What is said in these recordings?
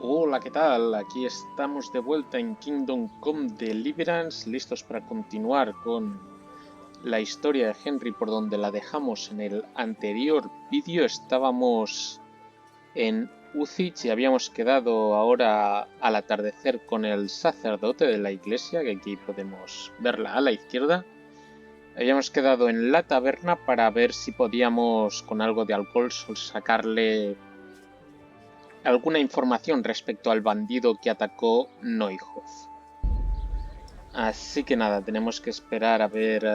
Hola, ¿qué tal? Aquí estamos de vuelta en Kingdom Come Deliverance, listos para continuar con la historia de Henry por donde la dejamos en el anterior vídeo. Estábamos en Ucich y habíamos quedado ahora al atardecer con el sacerdote de la iglesia, que aquí podemos verla a la izquierda. Habíamos quedado en la taberna para ver si podíamos, con algo de alcohol, sacarle alguna información respecto al bandido que atacó Neuhof. Así que nada, tenemos que esperar a ver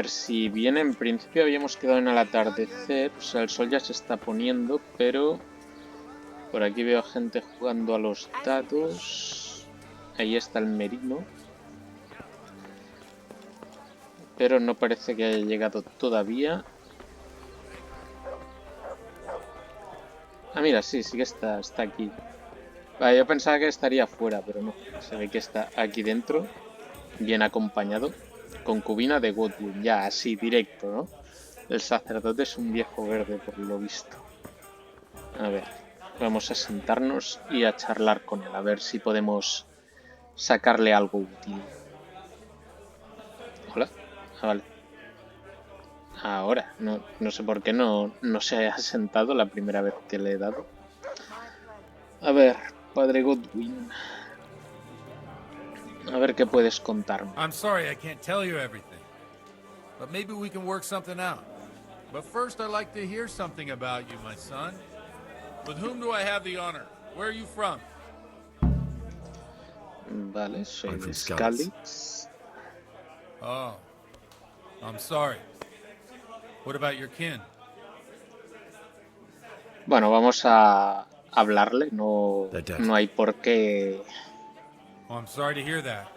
si viene. En principio habíamos quedado en el atardecer, o sea, el sol ya se está poniendo, pero por aquí veo gente jugando a los dados. Ahí está el merino, pero no parece que haya llegado todavía. Ah, mira, sí que está aquí. Vale, yo pensaba que estaría afuera, pero no. Se ve que está aquí dentro, bien acompañado. Concubina de Godwin, ya así, directo, ¿no? El sacerdote es un viejo verde, por lo visto. A ver, vamos a sentarnos y a charlar con él, a ver si podemos sacarle algo útil. Hola. Ah, vale. Ahora, no sé por qué no se ha sentado la primera vez que le he dado. A ver, padre Godwin. A ver qué puedes contarme. I'm sorry I can't tell you everything, but maybe we can work something out. But first I'd like to hear something about you, my son. With whom do I have the honor? Where are you from? Vale, soy I'm de from Skalitz. Oh, I'm sorry. What about your kin? Bueno, vamos a hablarle, no They're dead. hay por qué. Oh, I'm sorry to hear that.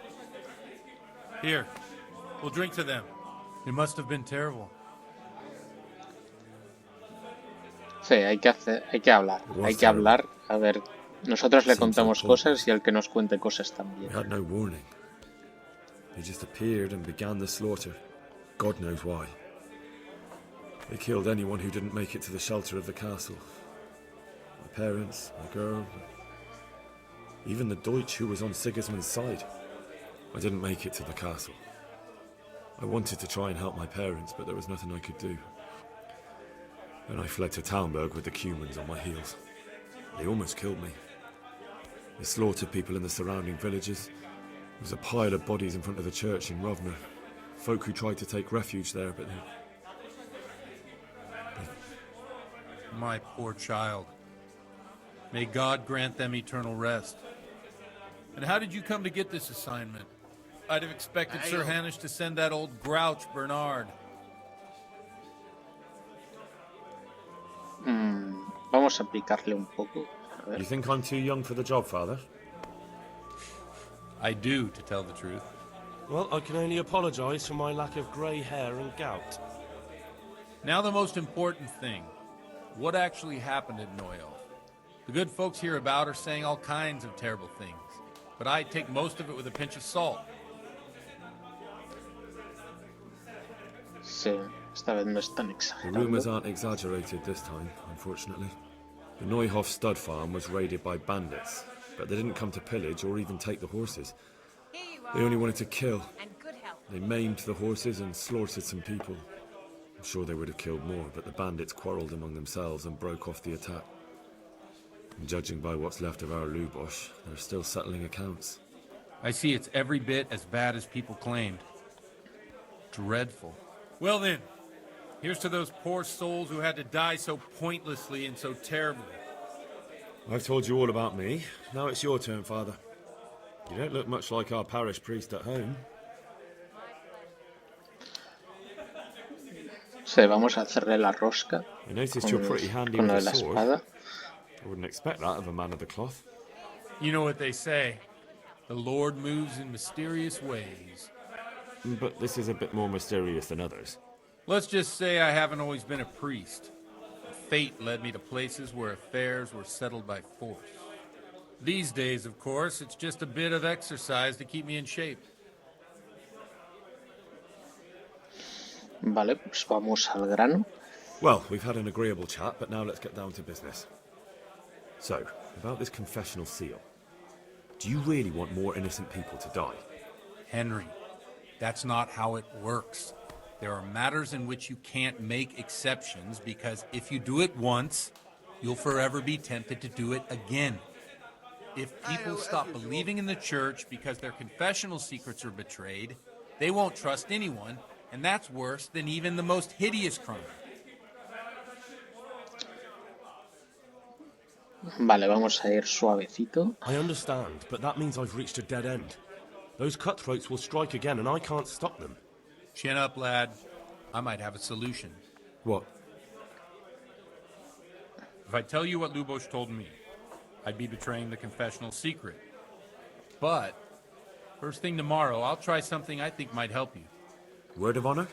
Here, we'll drink to them. It must have been terrible. Sí, hay que hablar, It was hay que terrible. hablar. A ver, nosotros le Seems so contamos cosas pointless. y el que nos cuente cosas We también. had no warning. They just appeared and began the slaughter. God knows why. They killed anyone who didn't make it to the shelter of the castle. My parents, my girl, even the Deutsch who was on Sigismund's side. I didn't make it to the castle. I wanted to try and help my parents, but there was nothing I could do. Then I fled to Talmberg with the Cumans on my heels. They almost killed me. They slaughtered people in the surrounding villages. There was a pile of bodies in front of the church in Rovna. Folk who tried to take refuge there, but they... My poor child. May God grant them eternal rest. And how did you come to get this assignment? I'd have expected Sir Hanish to send that old grouch, Bernard. Vamos a picarle un poco. A ver. You think I'm too young for the job, Father? I do, to tell the truth. Well, I can only apologise for my lack of grey hair and gout. Now the most important thing. What actually happened at Noyo? The good folks hereabout are saying all kinds of terrible things, but I take most of it with a pinch of salt. Sí, esta vez no están The rumours exagerando. aren't exaggerated this time, unfortunately. The Neuhof stud farm was raided by bandits, but they didn't come to pillage or even take the horses. They only wanted to kill. And good health. They maimed the horses and slaughtered some people. I'm sure they would have killed more, but the bandits quarrelled among themselves and broke off the attack. And judging by what's left of our Lubosh, they're still settling accounts. I see it's every bit as bad as people claimed. Dreadful. Well then, here's to those poor souls who had to die so pointlessly and so terribly. I've told you all about me. Now it's your turn, Father. You don't look much like our parish priest at home. Sí, vamos a hacerle la rosca I noticed you're pretty handy con with lo a de la sword. espada. I wouldn't expect that of a man of the cloth. You know what they say. The Lord moves in mysterious ways. But this is a bit more mysterious than others. Let's just say I haven't always been a priest. Fate led me to places where affairs were settled by force. These days, of course, it's just a bit of exercise to keep me in shape. Vale, pues vamos al grano. Well, we've had an agreeable chat, but now let's get down to business. So, about this confessional seal. Do you really want more innocent people to die? Henry, that's not how it works. There are matters in which you can't make exceptions because if you do it once, you'll forever be tempted to do it again. If people stop believing in the church because their confessional secrets are betrayed, they won't trust anyone, and that's worse than even the most hideous crime. Vale, vamos a ir suavecito. I understand, but that means I've reached a dead end. Those cutthroats will strike again, and I can't stop them. Chin up, lad. I might have a solution. What? If I tell you what Lubos told me, I'd be betraying the confessional secret. But, first thing tomorrow, I'll try something I think might help you. Word of honor?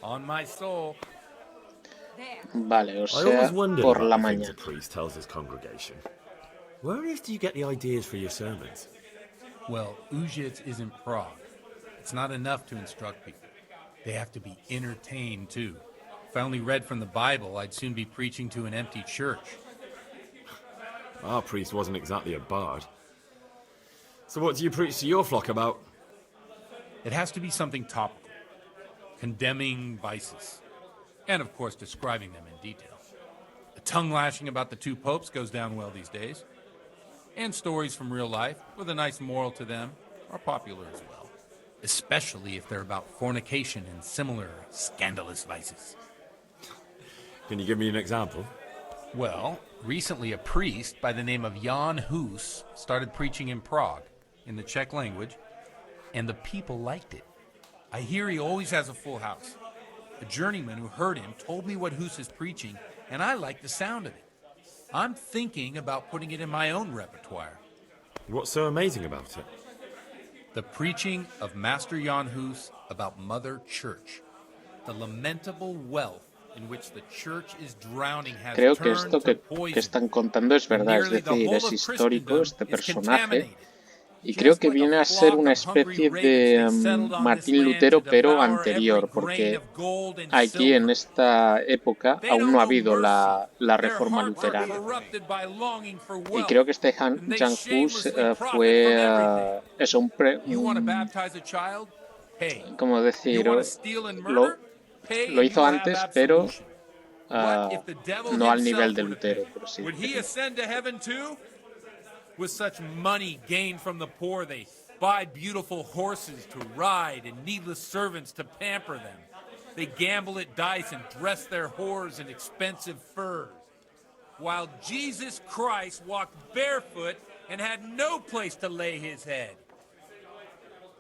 On my soul. Vale, o I sea, always wondered por about la the things mañana. a priest tells his congregation. Where on earth do you get the ideas for your sermons? Well, Ujits isn't Prague. It's not enough to instruct people. They have to be entertained, too. If I only read from the Bible, I'd soon be preaching to an empty church. Our priest wasn't exactly a bard. So what do you preach to your flock about? It has to be something topical, condemning vices, and of course describing them in detail. A tongue lashing about the two popes goes down well these days, and stories from real life with a nice moral to them are popular as well, especially if they're about fornication and similar scandalous vices. Can you give me an example? Well, recently a priest by the name of Jan Hus started preaching in Prague, in the Czech language, and the people liked it. I hear he always has a full house. A journeyman who heard him told me what Hus is preaching, and I like the sound of it. I'm thinking about putting it in my own repertoire. What's so amazing about it? The preaching of Master Jan Hus about Mother Church. The lamentable wealth in which the church is drowning has Creo que turned esto to que poison. están contando es verdad, es Nearly the decir, whole es of histórico Christendom este is personaje. contaminated. Y creo Just que like viene a a ser flock una of hungry especie ravens, de they settled on Martín this land Lutero, to pero devour anterior, every porque grain of gold and aquí en silver. esta época They aún know no ha no habido mercy. la Their reforma hearts are luterana. corrupted by longing for Y wealth, creo que este and they Jan Hus shamelessly profit fue from everything. eso, You want to baptize a child? Pay. como You decir, want to steal and lo, murder? Pay lo and hizo you will have antes, pero absolution. What if the devil no al nivel himself de were to pay? Lutero, por así Would he decirlo. ascend to heaven too? With such money gained from the poor, they buy beautiful horses to ride and needless servants to pamper them. They gamble at dice and dress their whores in expensive furs. While Jesus Christ walked barefoot and had no place to lay his head.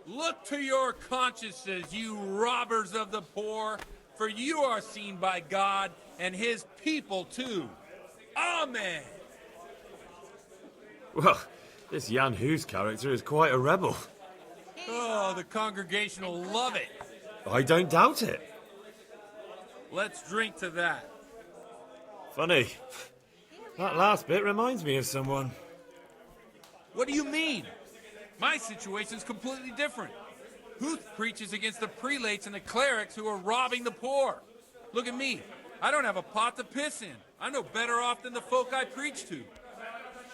Look to your consciences, you robbers of the poor, for you are seen by God and his people too. Amen. Well, this Jan Hus character is quite a rebel. Oh, the congregation will love it. I don't doubt it. Let's drink to that. Funny. That last bit reminds me of someone. What do you mean? My situation's completely different. Huth preaches against the prelates and the clerics who are robbing the poor. Look at me. I don't have a pot to piss in. I'm no better off than the folk I preach to.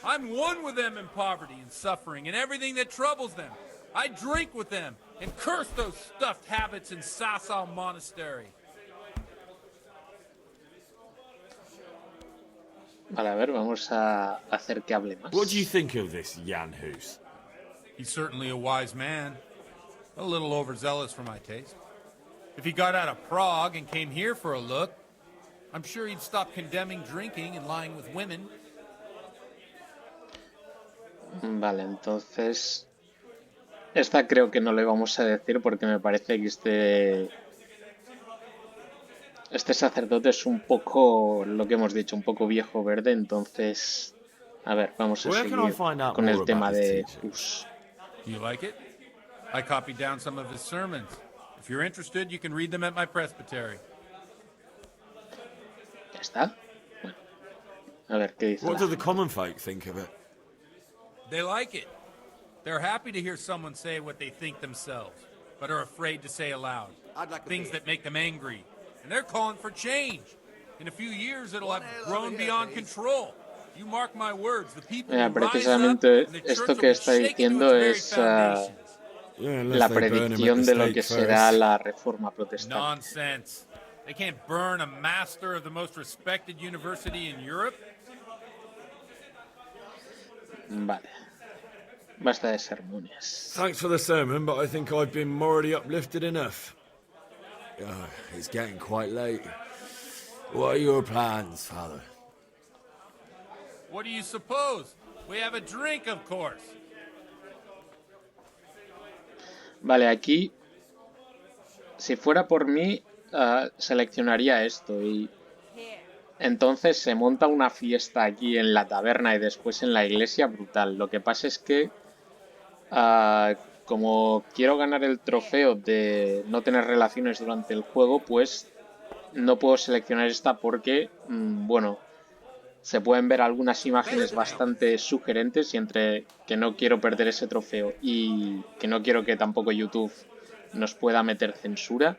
I'm one with them in poverty and suffering and everything that troubles them. I drink with them and curse those stuffed habits in Sasau Monastery. Vale, a ver, vamos a hacer que hable más. What do you think of this Jan Hus? He's certainly a wise man. A little overzealous for my taste. If he got out of Prague and came here for a look, I'm sure he'd stop condemning drinking and lying with women. Vale, entonces esta creo que no le vamos a decir porque me parece que este sacerdote es un poco, lo que hemos dicho, un poco viejo verde, entonces a ver, vamos a Where can I seguir find out con el more tema about his de teaching? Hus. You like it? I copied down some of his sermons. If you're interested, you can read them at my presbytery. ¿Ya está? Bueno, a ver qué dice. What la do the gente? common folk think of it? They like it. They're happy to hear someone say what they think themselves, but are afraid to say aloud. Things that make them angry. And they're calling for change. In a few years, it'll have grown beyond control. You mark my words, the people Mira, will rise up precisamente and the esto church que will be está shaken to diciendo its very es foundations. Yeah, unless la they burn him at predicción the de lo stake que será first. la reforma protestante. Nonsense. They can't burn a master of the most respected university in Europe. Vale. Basta de sermones. Thanks for the sermon, but I think I've been morally uplifted enough. It's getting quite late. What are your plans, Father? What do you suppose? We have a drink, of course. Vale, aquí, si fuera por mí, seleccionaría esto y entonces se monta una fiesta aquí en la taberna y después en la iglesia brutal. Lo que pasa es que como quiero ganar el trofeo de no tener relaciones durante el juego, pues no puedo seleccionar esta porque, bueno, se pueden ver algunas imágenes bastante sugerentes y entre que no quiero perder ese trofeo y que no quiero que tampoco YouTube nos pueda meter censura,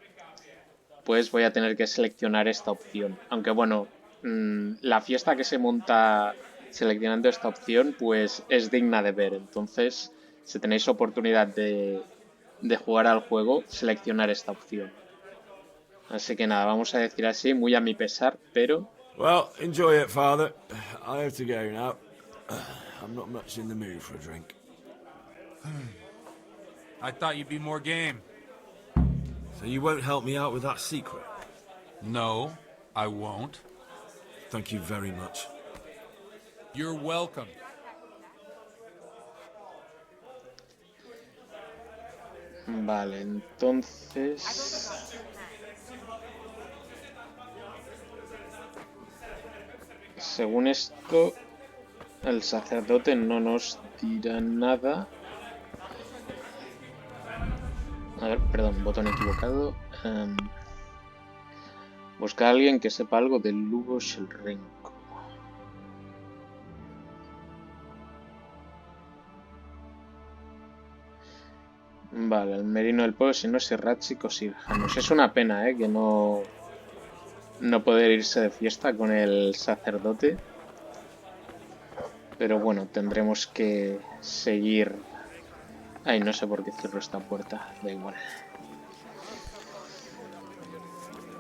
pues voy a tener que seleccionar esta opción. Aunque bueno, la fiesta que se monta seleccionando esta opción pues es digna de ver. Entonces, si tenéis oportunidad de jugar al juego, seleccionar esta opción. Así que nada, vamos a decir así, muy a mi pesar, pero... Well, enjoy it, Father. I have to go now. I'm not much in the mood for a drink. I thought you'd be more game. So you won't help me out with that secret? No, I won't. Thank you very much. You're welcome. Vale, entonces... Según esto, el sacerdote no nos dirá nada. A ver, perdón, botón equivocado. Buscar a alguien que sepa algo del Lugos el Renco. Vale, el merino del pueblo, si no es Irratzik o Sirjanos. Es una pena, que no poder irse de fiesta con el sacerdote. Pero bueno, tendremos que seguir. Ay, no sé por qué cierro esta puerta, da igual.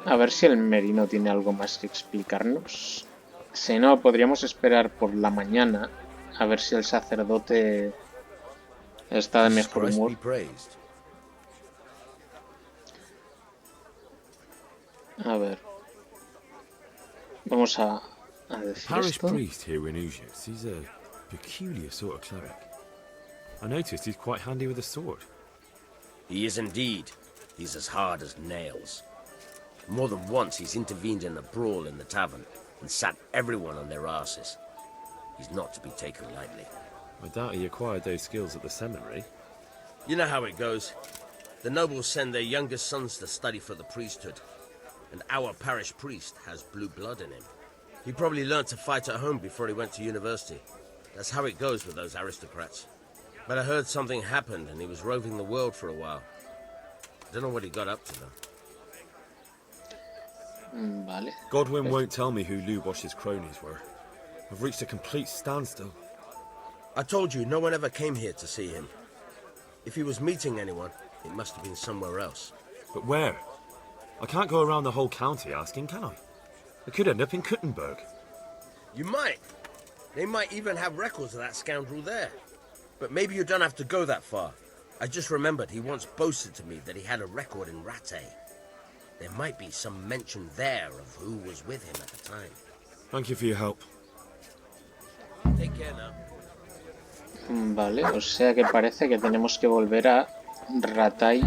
A ver si el merino tiene algo más que explicarnos. Si no, podríamos esperar por la mañana a ver si el sacerdote está de mejor humor. A ver. Vamos a decir Parish esto. priest here in Ujias, he's a peculiar sort of cleric. I noticed he's quite handy with a sword. He is indeed. He's as hard as nails. More than once he's intervened in a brawl in the tavern and sat everyone on their asses. He's not to be taken lightly. I doubt he acquired those skills at the seminary. You know how it goes. The nobles send their youngest sons to study for the priesthood, and our parish priest has blue blood in him. He probably learned to fight at home before he went to university. That's how it goes with those aristocrats. But I heard something happened and he was roving the world for a while. I don't know what he got up to though. Vale. Godwin won't tell me who Lubosh's cronies were. I've reached a complete standstill. I told you, no one ever came here to see him. If he was meeting anyone, it must have been somewhere else. But where? I can't go around the whole county asking, can I? I could end up in Kuttenberg. You might. They might even have records of that scoundrel there. But maybe you don't have to go that far. I just remembered he once boasted to me that he had a record in Rattay. There might be some mention there of who was with him at the time. Thank you for your help. Take care now. Vale, o sea que parece que tenemos que volver a Rattay.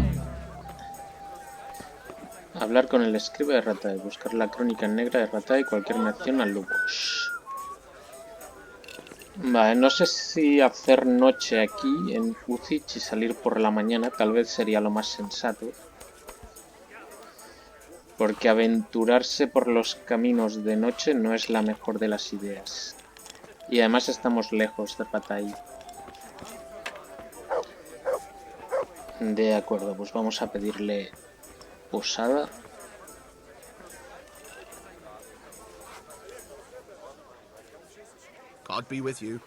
Hablar con el escriba de Rattay, buscar la crónica negra de Rattay y cualquier mención al Lugos. Vale, no sé si hacer noche aquí en Uzich y salir por la mañana, tal vez sería lo más sensato. Porque aventurarse por los caminos de noche no es la mejor de las ideas. Y además estamos lejos de Rattay. De acuerdo, pues vamos a pedirle posada. God be with you.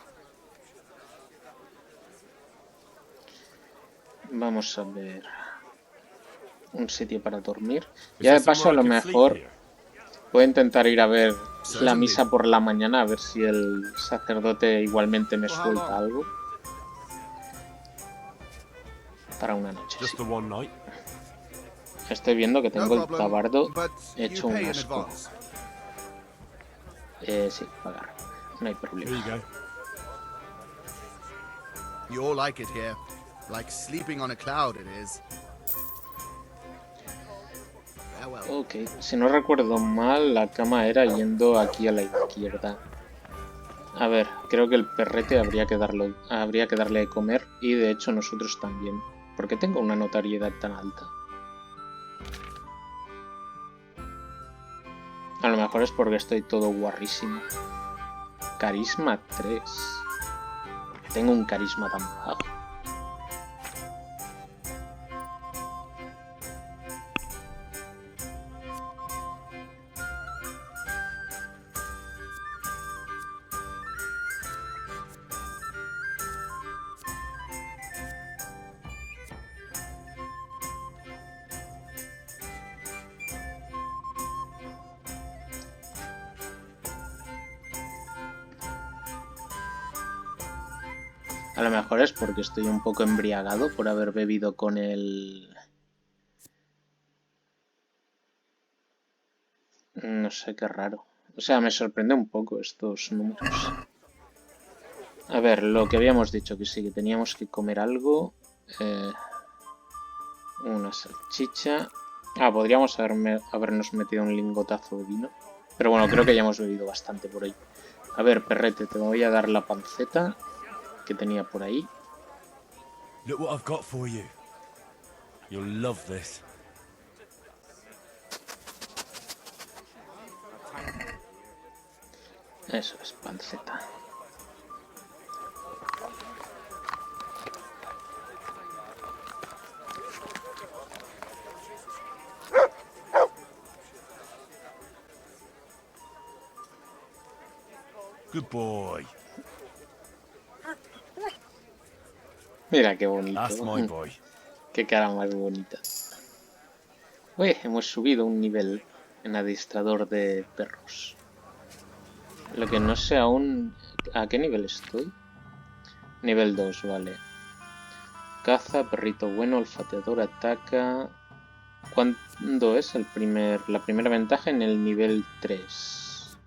Vamos a ver. Un sitio para dormir. Is Ya there de paso, a somewhere lo I can sleep mejor here? puedo intentar ir a ver la Certainly. misa por la mañana, a ver si el sacerdote igualmente me For how suelta long? algo. Para una noche, Just sí. the one night? Estoy viendo que No tengo el problem, tabardo but you hecho un pay in asco. advance. Sí, pagar. No hay Here problema. you go. You all like it here. Like sleeping on a cloud it is. Farewell. Ok, si no recuerdo mal, la cama era yendo aquí a la izquierda. A ver, creo que el perrete habría que darle de comer y de hecho nosotros también. ¿Por qué tengo una notariedad tan alta? A lo mejor es porque estoy todo guarrísimo. Carisma 3. ¿Por qué tengo un carisma tan bajo? A lo mejor es porque estoy un poco embriagado por haber bebido con el... No sé, qué raro. O sea, me sorprende un poco estos números. A ver, lo que habíamos dicho, que sí, que teníamos que comer algo. Una salchicha. Ah, podríamos habernos metido un lingotazo de vino. Pero bueno, creo que ya hemos bebido bastante por ahí. A ver, perrete, te voy a dar la panceta que tenía por ahí. Look what I've got for you. You'll love this. Eso es, panceta. Good boy. Mira qué bonito. That's my boy. Qué cara más bonita. Uy, hemos subido un nivel en adiestrador de perros. Lo que no sé aún... ¿A qué nivel estoy? Nivel 2, vale. Caza, perrito bueno, olfateador, ataca... ¿Cuándo es la primera ventaja? En el nivel 3.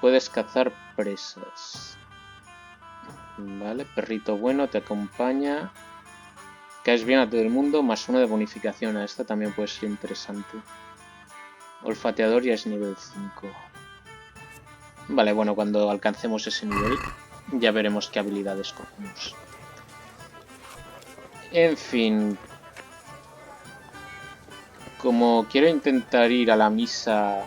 Puedes cazar presas. Vale, perrito bueno, te acompaña. Caes bien a todo el mundo, más 1 de bonificación. A esta también puede ser interesante. Olfateador ya es nivel 5. Vale, bueno, cuando alcancemos ese nivel ya veremos qué habilidades cogemos. En fin. Como quiero intentar ir a la misa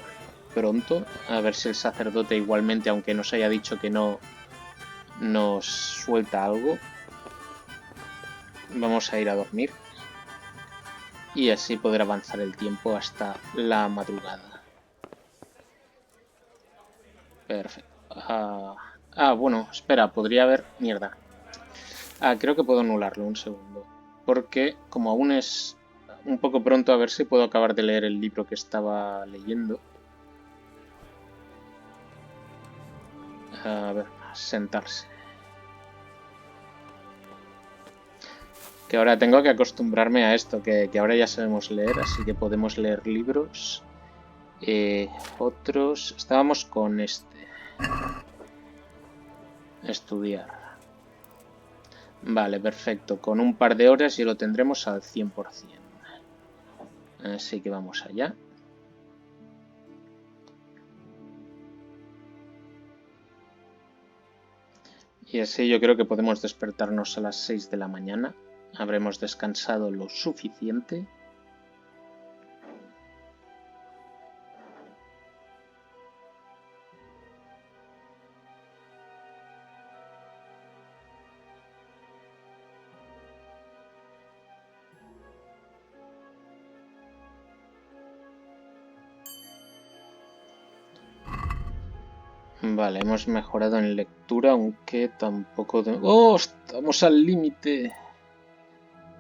pronto, a ver si el sacerdote igualmente, aunque nos haya dicho que no, nos suelta algo. Vamos a ir a dormir. Y así poder avanzar el tiempo hasta la madrugada. Perfecto. Bueno, espera, podría haber... Mierda. Creo que puedo anularlo un segundo. Porque como aún es un poco pronto, a ver si puedo acabar de leer el libro que estaba leyendo. A ver, sentarse. Que ahora tengo que acostumbrarme a esto, que ahora ya sabemos leer, así que podemos leer libros. Otros... Estábamos con este. Estudiar. Vale, perfecto. Con un par de horas ya lo tendremos al 100%. Así que vamos allá. Y así yo creo que podemos despertarnos a las 6 de la mañana. Habremos descansado lo suficiente. Vale, hemos mejorado en lectura, aunque tampoco... ¡Oh! Estamos al límite.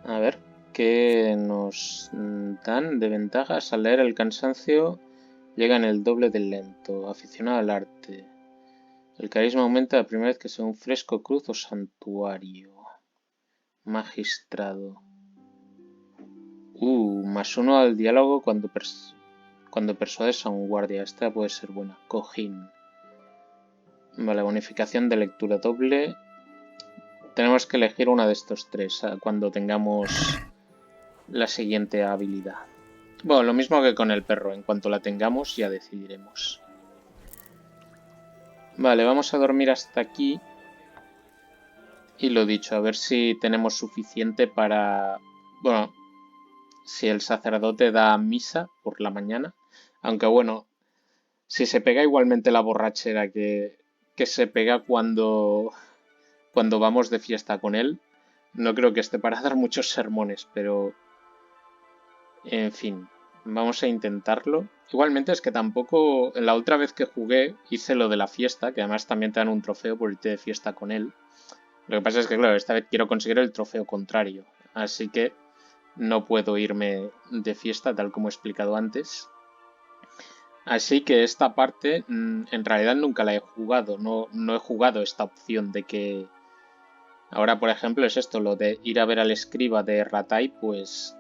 A ver, ¿qué nos dan de ventajas? Al leer el cansancio llega en el doble de lento. Aficionado al arte. El carisma aumenta la primera vez que sea un fresco, cruz o santuario. Magistrado. +1 al diálogo cuando persuades a un guardia. Esta puede ser buena. Cojín. Vale, bonificación de lectura doble. Tenemos que elegir una de estos tres cuando tengamos la siguiente habilidad. Bueno, lo mismo que con el perro. En cuanto la tengamos ya decidiremos. Vale, vamos a dormir hasta aquí. Y lo dicho, a ver si tenemos suficiente para... Bueno, si el sacerdote da misa por la mañana. Aunque bueno, si se pega igualmente la borrachera que se pega cuando vamos de fiesta con él, no creo que esté para dar muchos sermones, pero... En fin, vamos a intentarlo. Igualmente es que tampoco... La otra vez que jugué hice lo de la fiesta, que además también te dan un trofeo por irte de fiesta con él. Lo que pasa es que, claro, esta vez quiero conseguir el trofeo contrario. Así que no puedo irme de fiesta tal como he explicado antes. Así que esta parte en realidad nunca la he jugado. No he jugado esta opción de que... Ahora, por ejemplo, es esto, lo de ir a ver al escriba de Rattay, pues...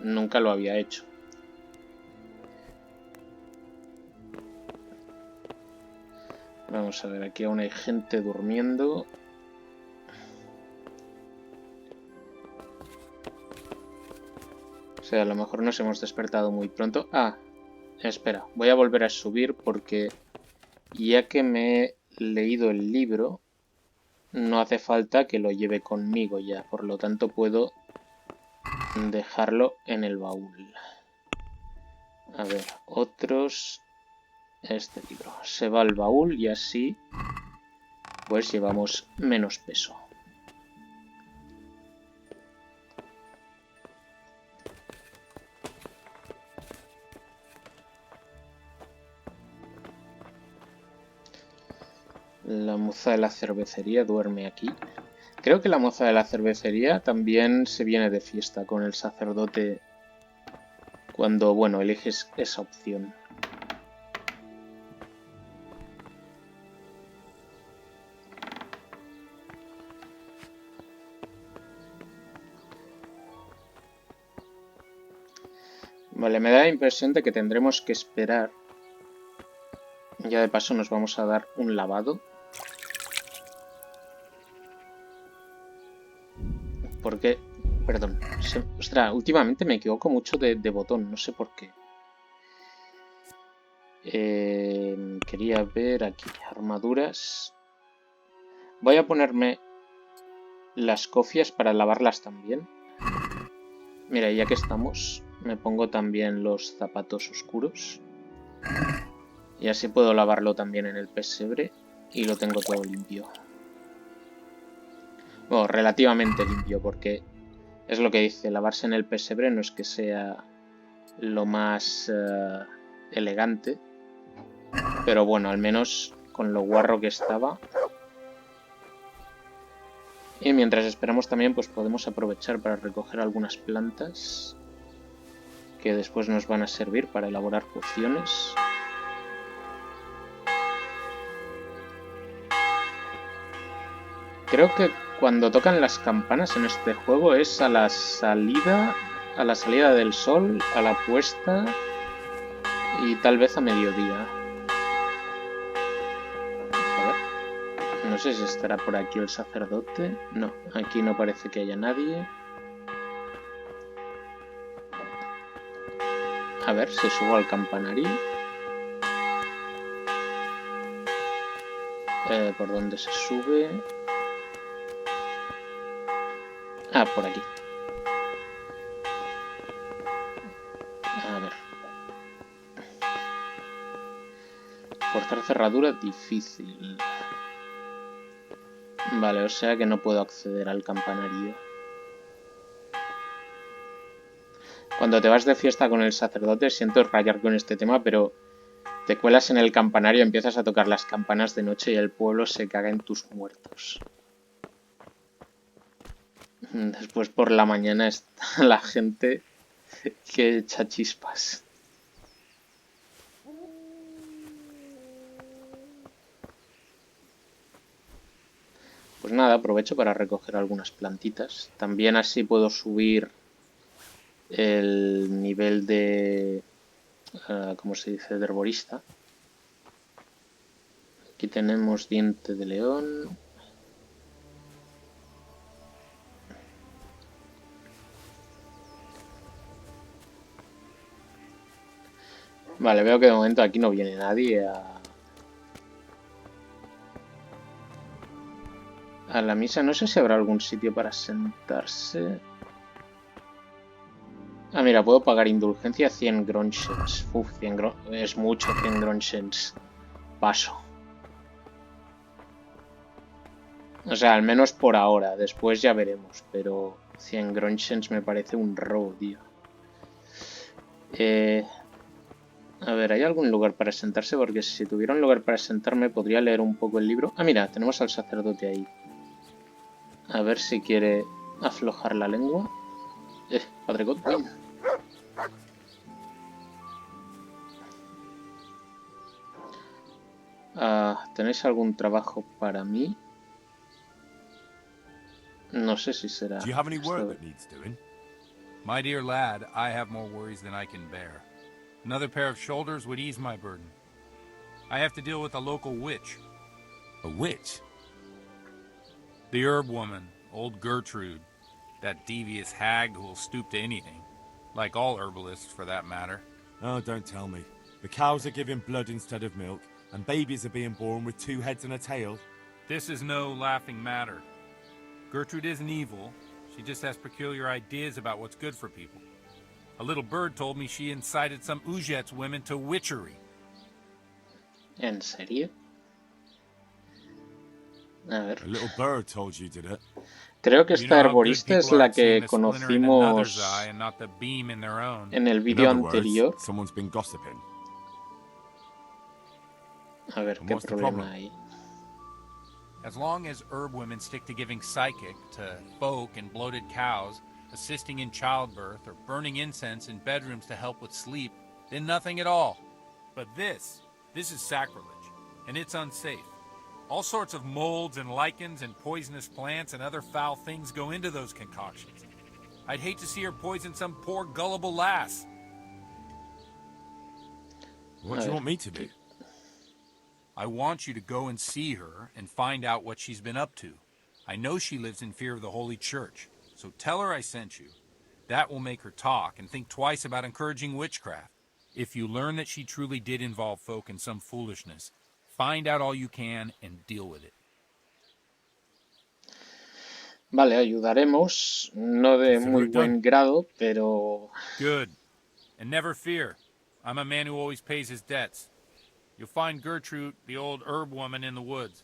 Nunca lo había hecho. Vamos a ver, aquí aún hay gente durmiendo. O sea, a lo mejor nos hemos despertado muy pronto. Ah, espera, voy a volver a subir porque ya que me he leído el libro, no hace falta que lo lleve conmigo ya. Por lo tanto, puedo dejarlo en el baúl. A ver, otros... Este libro. Se va al baúl y así pues llevamos menos peso. La moza de la cervecería duerme aquí. Creo que la moza de la cervecería también se viene de fiesta con el sacerdote cuando, bueno, eliges esa opción. Vale, me da la impresión de que tendremos que esperar. Ya de paso nos vamos a dar un lavado. Porque, perdón, ostras, últimamente me equivoco mucho de botón, no sé por qué. Quería ver aquí, armaduras. Voy a ponerme las cofias para lavarlas también. Mira, ya que estamos, me pongo también los zapatos oscuros. Y así puedo lavarlo también en el pesebre y lo tengo todo limpio. Bueno, relativamente limpio, porque es lo que dice, lavarse en el pesebre no es que sea lo más elegante, pero bueno, al menos con lo guarro que estaba. Y mientras esperamos también, pues podemos aprovechar para recoger algunas plantas que después nos van a servir para elaborar pociones. Creo que cuando tocan las campanas en este juego es a la salida del sol, a la puesta y tal vez a mediodía. A ver, no sé si estará por aquí el sacerdote. No, aquí no parece que haya nadie. A ver si subo al campanario. ¿Por dónde se sube? Ah, por aquí. A ver. Forzar cerradura difícil. Vale, o sea que no puedo acceder al campanario. Cuando te vas de fiesta con el sacerdote, siento rayar con este tema, pero Te cuelas en el campanario, empiezas a tocar las campanas de noche y el pueblo se caga en tus muertos. Después por la mañana está la gente que echa chispas. Pues nada, aprovecho para recoger algunas plantitas. También así puedo subir el nivel de... ¿cómo se dice? De herborista. Aquí tenemos diente de león. Vale, veo que de momento aquí no viene nadie a la misa. No sé si habrá algún sitio para sentarse. Ah, mira, puedo pagar indulgencia 100 gronchens. Uf, 100 es mucho, 100 gronchens. Paso. O sea, al menos por ahora. Después ya veremos. Pero 100 gronchens me parece un robo, tío. A ver, ¿hay algún lugar para sentarse? Porque si tuviera un lugar para sentarme podría leer un poco el libro. Ah, mira, tenemos al sacerdote ahí. A ver si quiere aflojar la lengua. Padre Godwin. ¿Tenéis algún trabajo para mí? No sé si será... Do you have any work that needs doing? My dear lad, I have more worries than I can bear. Another pair of shoulders would ease my burden. I have to deal with a local witch. A witch? The herb woman, old Gertrude. That devious hag who will stoop to anything. Like all herbalists, for that matter. Oh, don't tell me. The cows are giving blood instead of milk, and babies are being born with 2 heads and a tail. This is no laughing matter. Gertrude isn't evil. She just has peculiar ideas about what's good for people. A little bird told me she incited some Ujet's women to witchery. ¿En serio? A ver. A little bird told you, did it? Creo que You esta know how good herborista es people are la at seeing que the splinter in another's conocimos eye and not the beam in their own. en el In vídeo other words, anterior. someone's been gossiping. A ver, And ¿qué what's the problema problem? hay? As long as herb women stick to giving psychic to folk and bloated cows, assisting in childbirth, or burning incense in bedrooms to help with sleep, then nothing at all. But this is sacrilege, and it's unsafe. All sorts of molds and lichens and poisonous plants and other foul things go into those concoctions. I'd hate to see her poison some poor gullible lass. What do you want me to do? I want you to go and see her and find out what she's been up to. I know she lives in fear of the Holy Church, so tell her I sent you. That will make her talk and think twice about encouraging witchcraft. If you learn that she truly did involve folk in some foolishness, find out all you can and deal with it. Vale, ayudaremos. No de muy buen grado, pero... Good. And never fear. I'm a man who always pays his debts. You'll find Gertrude, the old herb woman, in the woods.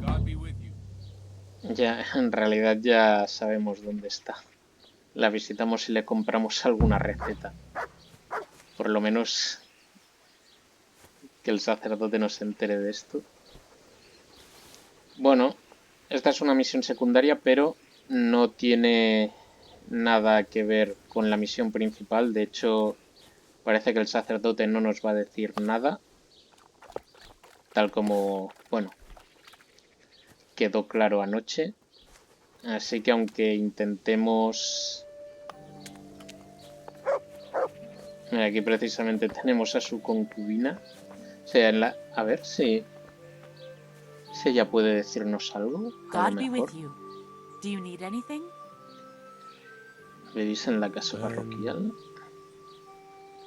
God be with you. Ya, en realidad ya sabemos dónde está. La visitamos y le compramos alguna receta. Por lo menos que el sacerdote no se entere de esto. Bueno, esta es una misión secundaria, pero no tiene nada que ver con la misión principal. De hecho, parece que el sacerdote no nos va a decir nada. Tal como, bueno, quedó claro anoche. Así que aunque intentemos... Mira, aquí precisamente tenemos a su concubina. O sea, en la... A ver si ella puede decirnos algo. A lo God be mejor. with you. Do you need anything? ¿Vivís en la casa parroquial?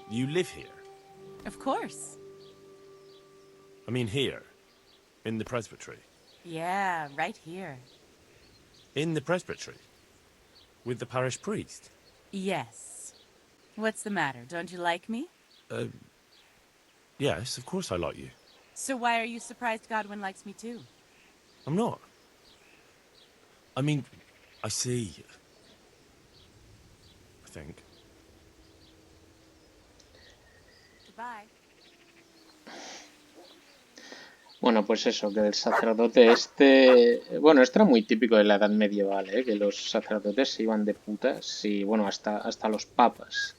You live here? Of course. I mean here, in the presbytery. Yeah, right here. In the presbytery? With the parish priest? Yes. What's the matter? Don't you like me? Yes, of course I like you. So why are you surprised Godwin likes me too? I'm not. I mean, I see. I think. Goodbye. Bueno, pues eso, que el sacerdote este... Bueno, esto era muy típico de la Edad Medieval, ¿eh? Que los sacerdotes se iban de putas y, bueno, hasta los papas.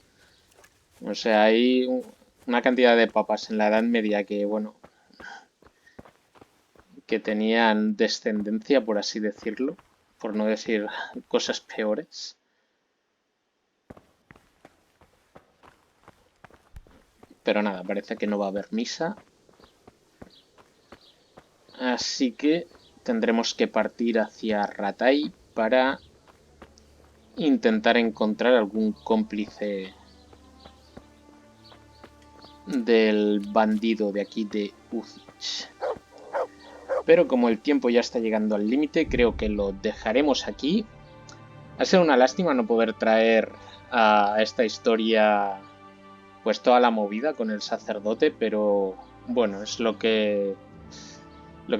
O sea, hay una cantidad de papas en la Edad Media que, bueno, que tenían descendencia, por así decirlo, por no decir cosas peores. Pero nada, parece que no va a haber misa. Así que tendremos que partir hacia Rattay para intentar encontrar algún cómplice del bandido de aquí de Uthich. Pero como el tiempo ya está llegando al límite, creo que lo dejaremos aquí. Ha sido una lástima no poder traer a esta historia pues toda la movida con el sacerdote, pero bueno, es lo que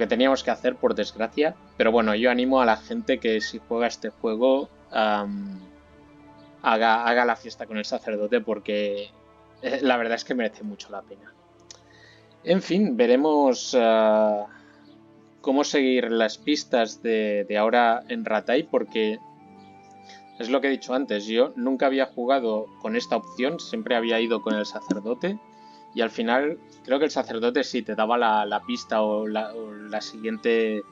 teníamos que hacer, por desgracia. Pero bueno, yo animo a la gente que si juega este juego haga la fiesta con el sacerdote, porque la verdad es que merece mucho la pena. En fin, veremos cómo seguir las pistas de ahora en Rattay, porque es lo que he dicho antes, yo nunca había jugado con esta opción, siempre había ido con el sacerdote. Y al final creo que el sacerdote sí te daba la pista o la siguiente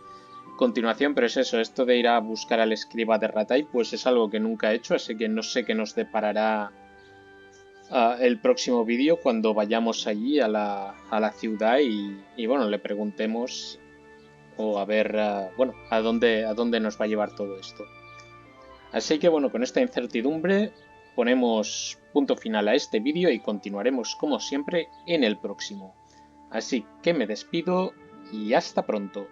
continuación, pero es eso, esto de ir a buscar al escriba de Rattay, pues es algo que nunca he hecho, así que no sé qué nos deparará el próximo vídeo cuando vayamos allí a la ciudad y bueno, le preguntemos o a ver, bueno, a dónde nos va a llevar todo esto. Así que bueno, con esta incertidumbre ponemos punto final a este vídeo y continuaremos como siempre en el próximo. Así que me despido y hasta pronto.